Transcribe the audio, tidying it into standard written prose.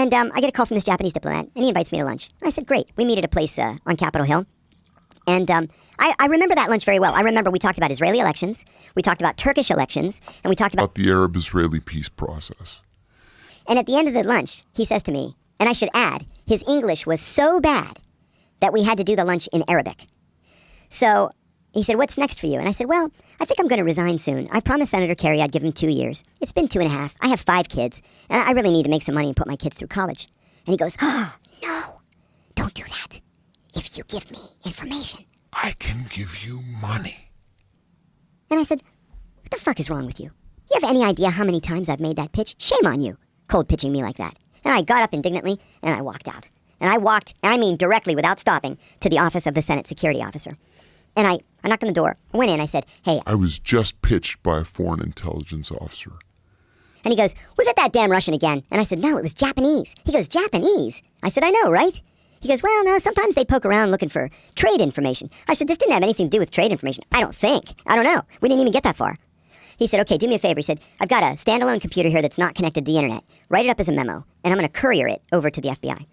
And I get a call from this Japanese diplomat, and he invites me to lunch. I said, great. We meet at a place on Capitol Hill. And I remember that lunch very well. I remember we talked about Israeli elections, we talked about Turkish elections, and we talked about the Arab-Israeli peace process. And at the end of the lunch, he says to me, and I should add, his English was so bad that we had to do the lunch in Arabic. So he said, what's next for you? And I said, well, I think I'm going to resign soon. I promised Senator Kerry I'd give him 2 years. It's been 2.5. I have 5 kids, and I really need to make some money and put my kids through college. And he goes, oh, no, don't do that. If you give me information. I can give you money. And I said, what the fuck is wrong with you? You have any idea how many times I've made that pitch? Shame on you, cold pitching me like that. And I got up indignantly, and I walked out. And I walked, and I mean directly without stopping, to the office of the Senate security officer. And I knocked on the door. I went in, I said, hey. I was just pitched by a foreign intelligence officer. And he goes, was it that damn Russian again? And I said, no, it was Japanese. He goes, Japanese? I said, I know, right? He goes, well, no, sometimes they poke around looking for trade information. I said, this didn't have anything to do with trade information. I don't think. I don't know. We didn't even get that far. He said, okay, do me a favor. He said, I've got a standalone computer here that's not connected to the internet. Write it up as a memo, and I'm going to courier it over to the FBI.